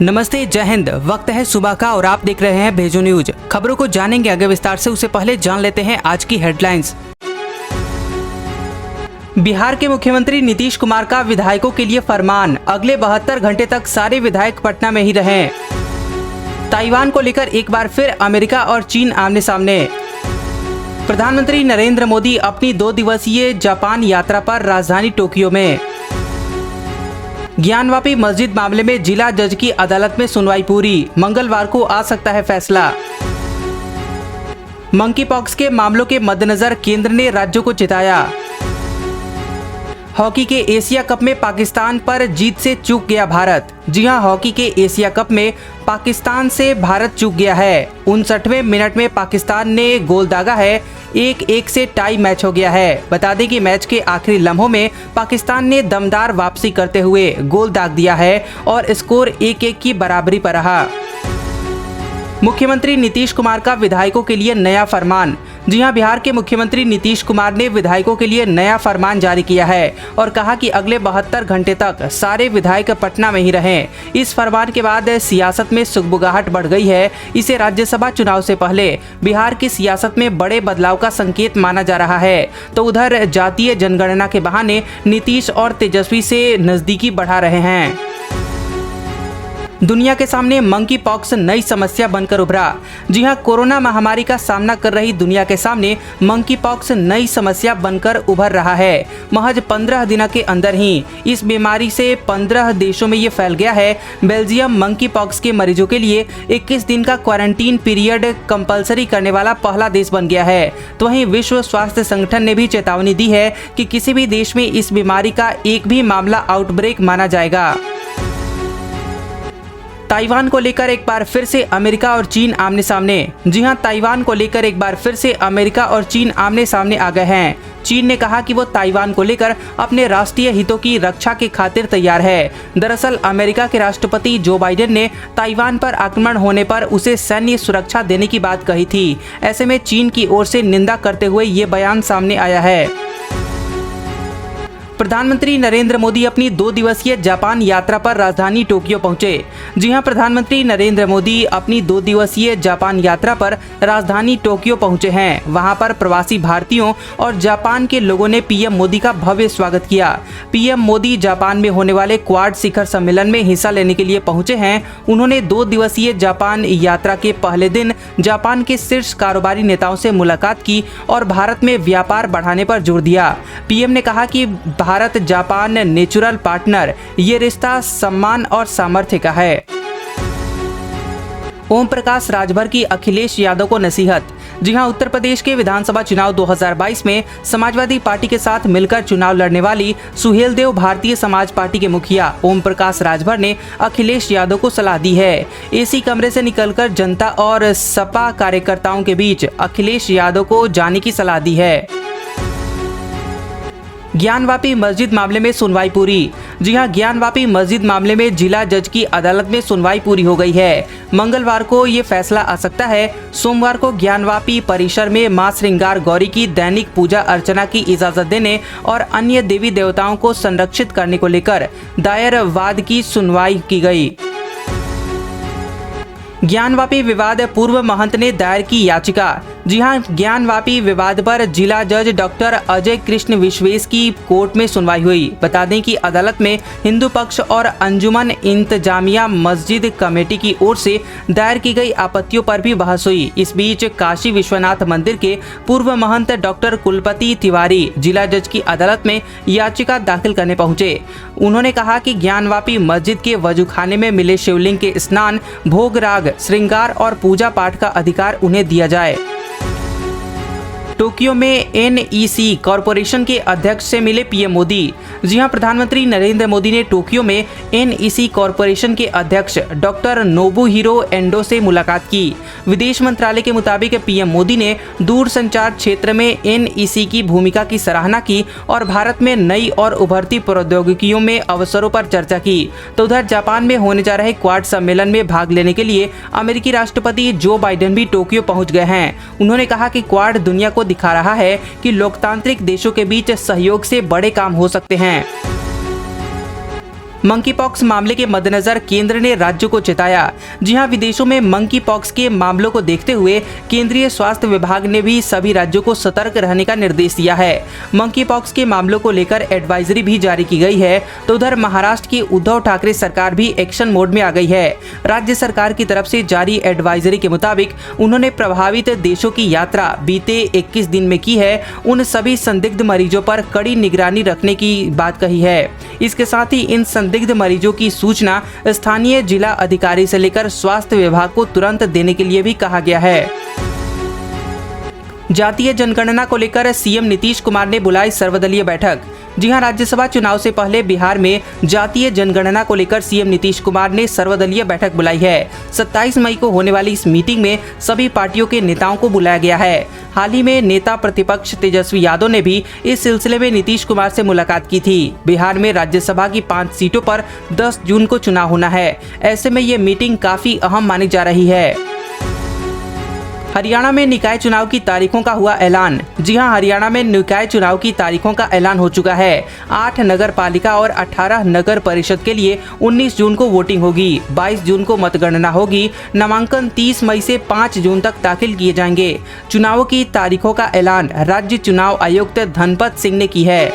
नमस्ते, जय हिंद। वक्त है सुबह का और आप देख रहे हैं भेजो न्यूज। खबरों को जानेंगे आगे विस्तार से, उससे पहले जान लेते हैं आज की हेडलाइंस। बिहार के मुख्यमंत्री नीतीश कुमार का विधायकों के लिए फरमान, अगले 72 घंटे तक सारे विधायक पटना में ही रहें। ताइवान को लेकर एक बार फिर अमेरिका और चीन आमने सामने। प्रधानमंत्री नरेंद्र मोदी अपनी 2 दिवसीय जापान यात्रा पर राजधानी टोक्यो में। ज्ञानवापी मस्जिद मामले में जिला जज की अदालत में सुनवाई पूरी, मंगलवार को आ सकता है फैसला। मंकी पॉक्स के मामलों के मद्देनजर केंद्र ने राज्यों को चेताया। हॉकी के एशिया कप में पाकिस्तान पर जीत से चूक गया भारत। जी हां, हॉकी के एशिया कप में पाकिस्तान से भारत चूक गया है। 59वें मिनट में पाकिस्तान ने गोल दागा है। 1-1 से टाई मैच हो गया है। बता दें कि मैच के आखिरी लम्हों में पाकिस्तान ने दमदार वापसी करते हुए गोल दाग दिया है और स्कोर 1-1 की बराबरी पर रहा। मुख्यमंत्री नीतीश कुमार का विधायकों के लिए नया फरमान। जी हां, बिहार के मुख्यमंत्री नीतीश कुमार ने विधायकों के लिए नया फरमान जारी किया है और कहा कि अगले 72 घंटे तक सारे विधायक पटना में ही रहें। इस फरमान के बाद सियासत में सुगबुगाहट बढ़ गई है। इसे राज्यसभा चुनाव से पहले बिहार की सियासत में बड़े बदलाव का संकेत माना जा रहा है। तो उधर जातीय जनगणना के बहाने नीतीश और तेजस्वी से नजदीकी बढ़ा रहे हैं। दुनिया के सामने मंकी पॉक्स नई समस्या बनकर उभरा। जी हां, कोरोना महामारी का सामना कर रही दुनिया के सामने मंकी पॉक्स नई समस्या बनकर उभर रहा है। महज 15 दिनों के अंदर ही इस बीमारी से 15 देशों में ये फैल गया है। बेल्जियम मंकी पॉक्स के मरीजों के लिए 21 दिन का क्वारंटीन पीरियड कंपलसरी करने वाला पहला देश बन गया है। तो वहीं विश्व स्वास्थ्य संगठन ने भी चेतावनी दी है कि किसी भी देश में इस बीमारी का एक भी मामला आउटब्रेक माना जाएगा। ताइवान को लेकर एक बार फिर से अमेरिका और चीन आमने सामने। जी हां, ताइवान को लेकर एक बार फिर से अमेरिका और चीन आमने सामने आ गए हैं। चीन ने कहा कि वो ताइवान को लेकर अपने राष्ट्रीय हितों की रक्षा के खातिर तैयार है। दरअसल अमेरिका के राष्ट्रपति जो बाइडेन ने ताइवान पर आक्रमण होने पर उसे सैन्य सुरक्षा देने की बात कही थी। ऐसे में चीन की ओर से निंदा करते हुए ये बयान सामने आया है। प्रधानमंत्री नरेंद्र मोदी अपनी 2 दिवसीय जापान यात्रा पर राजधानी टोक्यो पहुंचे। जी हां, प्रधानमंत्री नरेंद्र मोदी अपनी 2 दिवसीय जापान यात्रा पर राजधानी टोक्यो पहुंचे हैं। वहां पर प्रवासी भारतीयों और जापान के लोगों ने पीएम मोदी का भव्य स्वागत किया। पीएम मोदी जापान में होने वाले क्वाड शिखर सम्मेलन में हिस्सा लेने के लिए पहुंचे हैं। उन्होंने 2 दिवसीय जापान यात्रा के पहले दिन जापान के शीर्ष कारोबारी नेताओं से मुलाकात की और भारत में व्यापार बढ़ाने पर जोर दिया। पीएम ने कहा कि भारत जापान नेचुरल पार्टनर, ये रिश्ता सम्मान और सामर्थ्य का है। ओम प्रकाश राजभर की अखिलेश यादव को नसीहत। जी हां, उत्तर प्रदेश के विधानसभा चुनाव 2022 में समाजवादी पार्टी के साथ मिलकर चुनाव लड़ने वाली सुहेलदेव भारतीय समाज पार्टी के मुखिया ओम प्रकाश राजभर ने अखिलेश यादव को सलाह दी है। एसी कमरे से निकलकर जनता और सपा कार्यकर्ताओं के बीच अखिलेश यादव को जाने की सलाह दी है। ज्ञानवापी मस्जिद मामले में सुनवाई पूरी। जी हां, ज्ञानवापी मस्जिद मामले में जिला जज की अदालत में सुनवाई पूरी हो गई है। मंगलवार को ये फैसला आ सकता है। सोमवार को ज्ञानवापी परिसर में मां श्रृंगार गौरी की दैनिक पूजा अर्चना की इजाजत देने और अन्य देवी देवताओं को संरक्षित करने को लेकर दायर वाद की सुनवाई की गई। ज्ञानवापी विवाद, पूर्व महंत ने दायर की याचिका। जी हां, ज्ञानवापी विवाद पर जिला जज डॉक्टर अजय कृष्ण विश्वेश की कोर्ट में सुनवाई हुई। बता दें कि अदालत में हिंदू पक्ष और अंजुमन इंतजामिया मस्जिद कमेटी की ओर से दायर की गई आपत्तियों पर भी बहस हुई। इस बीच काशी विश्वनाथ मंदिर के पूर्व महंत डॉक्टर कुलपति तिवारी जिला जज की अदालत में याचिका दाखिल करने पहुंचे। उन्होंने कहा कि ज्ञानवापी मस्जिद के वजूखाने में मिले शिवलिंग के स्नान, भोग राग, श्रृंगार और पूजा पाठ का अधिकार उन्हें दिया जाए। टोक्यो में एनईसी कॉरपोरेशन के अध्यक्ष से मिले पीएम मोदी। जी हां, प्रधानमंत्री नरेंद्र मोदी ने टोक्यो में एनईसी कॉरपोरेशन के अध्यक्ष डॉक्टर नोबुहिरो एंडो से मुलाकात की। विदेश मंत्रालय के मुताबिक पीएम मोदी ने दूरसंचार क्षेत्र में एनईसी की भूमिका की सराहना की और भारत में नई और उभरती प्रौद्योगिकियों में अवसरों पर चर्चा की। तो उधर जापान में होने जा रहे क्वाड सम्मेलन में भाग लेने के लिए अमेरिकी राष्ट्रपति जो बाइडेन भी टोक्यो पहुंच गए हैं। उन्होंने कहा कि क्वाड दुनिया को दिखा रहा है कि लोकतांत्रिक देशों के बीच सहयोग से बड़े काम हो सकते हैं। मंकी पॉक्स मामले के मद्देनजर केंद्र ने राज्यों को चेताया। जी हां, विदेशों में मंकी पॉक्स के मामलों को देखते हुए केंद्रीय स्वास्थ्य विभाग ने भी सभी राज्यों को सतर्क रहने का निर्देश दिया है। मंकी पॉक्स के मामलों को लेकर एडवाइजरी भी जारी की गई है। तो उधर महाराष्ट्र की उद्धव ठाकरे सरकार भी एक्शन मोड में आ गई है। राज्य सरकार की तरफ से जारी एडवाइजरी के मुताबिक उन्होंने प्रभावित देशों की यात्रा बीते 21 दिन में की है। उन सभी संदिग्ध मरीजों पर कड़ी निगरानी रखने की बात कही है। इसके साथ ही इन संदिग्ध मरीजों की सूचना स्थानीय जिला अधिकारी से लेकर स्वास्थ्य विभाग को तुरंत देने के लिए भी कहा गया है। जातीय जनगणना को लेकर सीएम नीतीश कुमार ने बुलाई सर्वदलीय बैठक। जी हां, राज्यसभा चुनाव से पहले बिहार में जातीय जनगणना को लेकर सीएम नीतीश कुमार ने सर्वदलीय बैठक बुलाई है। 27 मई को होने वाली इस मीटिंग में सभी पार्टियों के नेताओं को बुलाया गया है। हाल ही में नेता प्रतिपक्ष तेजस्वी यादव ने भी इस सिलसिले में नीतीश कुमार से मुलाकात की थी। बिहार में राज्यसभा की 5 सीटों पर 10 जून को चुनाव होना है। ऐसे में ये मीटिंग काफी अहम मानी जा रही है। हरियाणा में निकाय चुनाव की तारीखों का हुआ ऐलान। जी हां, हरियाणा में निकाय चुनाव की तारीखों का ऐलान हो चुका है। 8 नगर पालिका और 18 नगर परिषद के लिए 19 जून को वोटिंग होगी। 22 जून को मतगणना होगी। नामांकन 30 मई से 5 जून तक दाखिल किए जाएंगे। चुनावों की तारीखों का ऐलान राज्य चुनाव आयुक्त धनपत सिंह ने की है।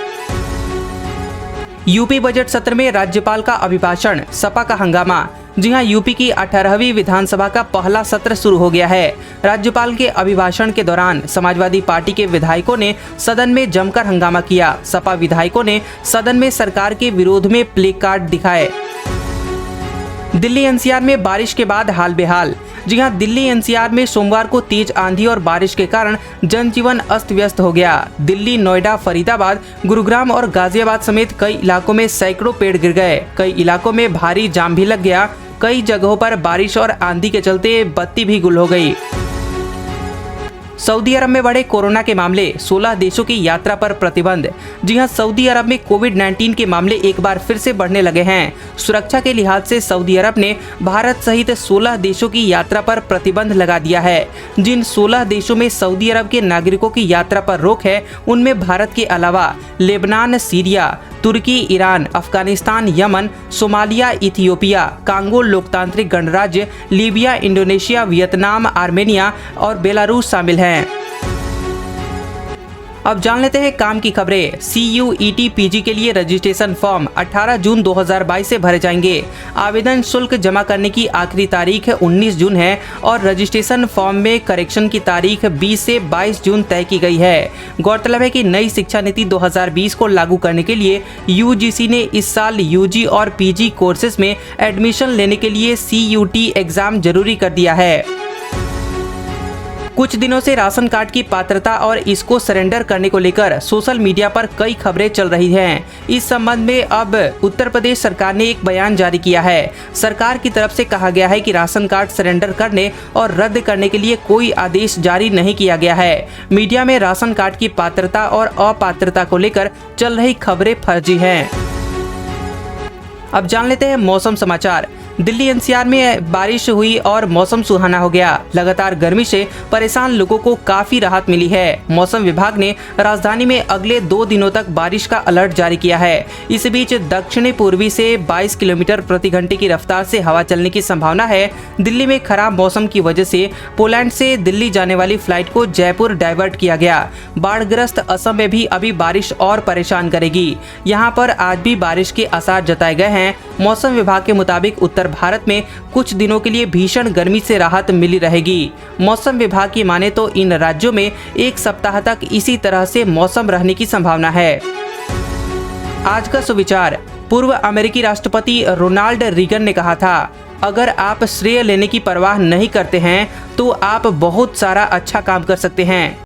यूपी बजट सत्र में राज्यपाल का अभिभाषण, सपा का हंगामा। जी हां, यूपी की 18वीं विधानसभा का पहला सत्र शुरू हो गया है। राज्यपाल के अभिभाषण के दौरान समाजवादी पार्टी के विधायकों ने सदन में जमकर हंगामा किया। सपा विधायकों ने सदन में सरकार के विरोध में प्ले कार्ड दिखाए। दिल्ली एनसीआर में बारिश के बाद हाल बेहाल। जी हां, दिल्ली एनसीआर में सोमवार को तेज आंधी और बारिश के कारण जनजीवन अस्त व्यस्त हो गया। दिल्ली, नोएडा, फरीदाबाद, गुरुग्राम और गाजियाबाद समेत कई इलाकों में सैकड़ों पेड़ गिर गए। कई इलाकों में भारी जाम भी लग गया। कई जगहों पर बारिश और आंधी के चलते बत्ती भी गुल हो गई। सऊदी अरब में बढ़े कोरोना के मामले, 16 देशों की यात्रा पर प्रतिबंध। जी हां, सऊदी अरब में कोविड-19 के मामले एक बार फिर से बढ़ने लगे हैं। सुरक्षा के लिहाज से सऊदी अरब ने भारत सहित 16 देशों की यात्रा पर प्रतिबंध लगा दिया है। जिन 16 देशों में सऊदी अरब के नागरिकों की यात्रा पर रोक है, उनमें भारत के अलावा Lebanon, Syria, Turkey, Iran, Afghanistan, Yemen, Somalia, Ethiopia, Congo लोकतांत्रिक गणराज्य, लीबिया, इंडोनेशिया, वियतनाम, आर्मेनिया और बेलारूस शामिल हैं। अब जान लेते हैं काम की खबरें। CUET PG के लिए रजिस्ट्रेशन फॉर्म 18 जून 2022 से भरे जाएंगे। आवेदन शुल्क जमा करने की आखिरी तारीख 19 जून है और रजिस्ट्रेशन फॉर्म में करेक्शन की तारीख 20 से 22 जून तय की गई है। गौरतलब है कि नई शिक्षा नीति 2020 को लागू करने के लिए UGC ने इस साल UG और PG कोर्सेज में एडमिशन लेने के लिए CUT एग्जाम जरूरी कर दिया है। कुछ दिनों से राशन कार्ड की पात्रता और इसको सरेंडर करने को लेकर सोशल मीडिया पर कई खबरें चल रही हैं। इस संबंध में अब उत्तर प्रदेश सरकार ने एक बयान जारी किया है। सरकार की तरफ से कहा गया है कि राशन कार्ड सरेंडर करने और रद्द करने के लिए कोई आदेश जारी नहीं किया गया है। मीडिया में राशन कार्ड की पात्रता और अपात्रता को लेकर चल रही खबरें फर्जी हैं। अब जान लेते हैं मौसम समाचार। दिल्ली एनसीआर में बारिश हुई और मौसम सुहाना हो गया। लगातार गर्मी से परेशान लोगों को काफी राहत मिली है। मौसम विभाग ने राजधानी में अगले 2 दिनों तक बारिश का अलर्ट जारी किया है। इस बीच दक्षिणी पूर्वी से 22 किलोमीटर प्रति घंटे की रफ्तार से हवा चलने की संभावना है। दिल्ली में खराब मौसम की वजह से पोलैंड से दिल्ली जाने वाली फ्लाइट को जयपुर डाइवर्ट किया गया। बाढ़ग्रस्त असम में भी अभी बारिश और परेशान करेगी। यहाँ पर आज भी बारिश के आसार जताए गए हैं। मौसम विभाग के मुताबिक उत्तर भारत में कुछ दिनों के लिए भीषण गर्मी से राहत मिली रहेगी। मौसम विभाग की माने तो इन राज्यों में 1 सप्ताह तक इसी तरह से मौसम रहने की संभावना है। आज का सुविचार। पूर्व अमेरिकी राष्ट्रपति रोनाल्ड रीगन ने कहा था, अगर आप श्रेय लेने की परवाह नहीं करते हैं तो आप बहुत सारा अच्छा काम कर सकते हैं।